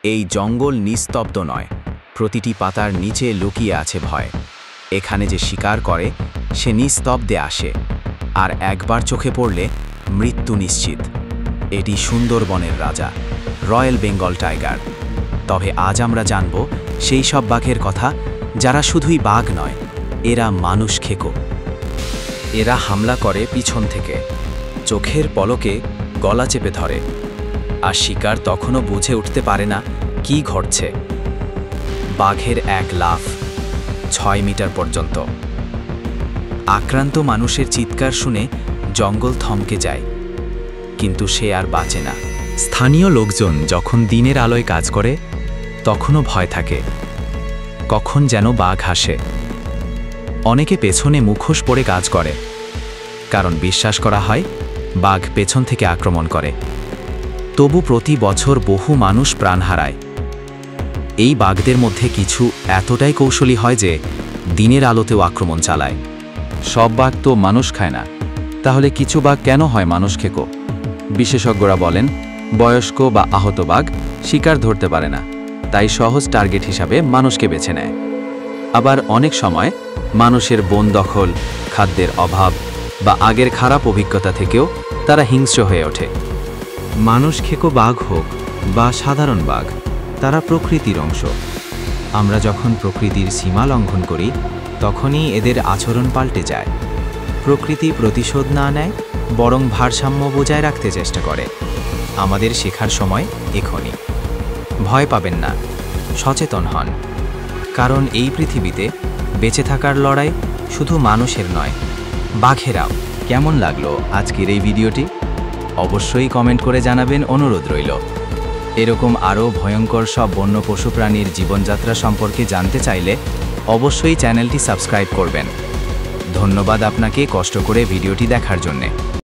এই জঙ্গল নিস্তব্ধ নয়, প্রতিটি পাতার নিচে লুকিয়ে আছে ভয়। এখানে যে শিকার করে সে নিস্তব্ধে আসে, আর একবার চোখে পড়লে মৃত্যু নিশ্চিত। এটি সুন্দরবনের রাজা, রয়্যাল বেঙ্গল টাইগার। তবে আজ আমরা জানব সেই সব বাঘের কথা যারা শুধুই বাঘ নয়, এরা মানুষ খেকো। এরা হামলা করে পিছন থেকে, চোখের পলকে গলা চেপে ধরে, আর শিকার তখনও বুঝে উঠতে পারে না কি ঘটছে। বাঘের এক লাফ 6 মিটার পর্যন্ত। আক্রান্ত মানুষের চিৎকার শুনে জঙ্গল থমকে যায়, কিন্তু সে আর বাঁচে না। স্থানীয় লোকজন যখন দিনের আলোয় কাজ করে তখনও ভয় থাকে, কখন যেন বাঘ হাসে। অনেকে পেছনে মুখোশ পরে কাজ করে, কারণ বিশ্বাস করা হয় বাঘ পেছন থেকে আক্রমণ করে। তবু প্রতি বছর বহু মানুষ প্রাণ হারায়। এই বাঘদের মধ্যে কিছু এতটাই কৌশলী হয় যে দিনের আলোতেও আক্রমণ চালায়। সব বাঘ তো মানুষ খায় না, তাহলে কিছু বাঘ কেন হয় মানুষ খেকো? বিশেষজ্ঞরা বলেন, বয়স্ক বা আহত বাঘ শিকার ধরতে পারে না, তাই সহজ টার্গেট হিসাবে মানুষকে বেছে নেয়। আবার অনেক সময় মানুষের বন দখল, খাদ্যের অভাব বা আগের খারাপ অভিজ্ঞতা থেকেও তারা হিংস্র হয়ে ওঠে। মানুষ খেকো বাঘ হোক বা সাধারণ বাঘ, তারা প্রকৃতির অংশ। আমরা যখন প্রকৃতির সীমা লঙ্ঘন করি তখনই এদের আচরণ পাল্টে যায়। প্রকৃতি প্রতিশোধ না নেয়, বরং ভারসাম্য বজায় রাখতে চেষ্টা করে। আমাদের শেখার সময় এখনই। ভয় পাবেন না, সচেতন হন, কারণ এই পৃথিবীতে বেঁচে থাকার লড়াই শুধু মানুষের নয়, বাঘেরাও। কেমন লাগলো আজকের এই ভিডিওটি? অবশ্যই কমেন্ট করে জানাবেন, অনুরোধ রইল। এরকম আরও ভয়ঙ্কর সব বন্য পশু প্রাণীর জীবনযাত্রা সম্পর্কে জানতে চাইলে অবশ্যই চ্যানেলটি সাবস্ক্রাইব করবেন। ধন্যবাদ আপনাকে কষ্ট করে ভিডিওটি দেখার জন্যে।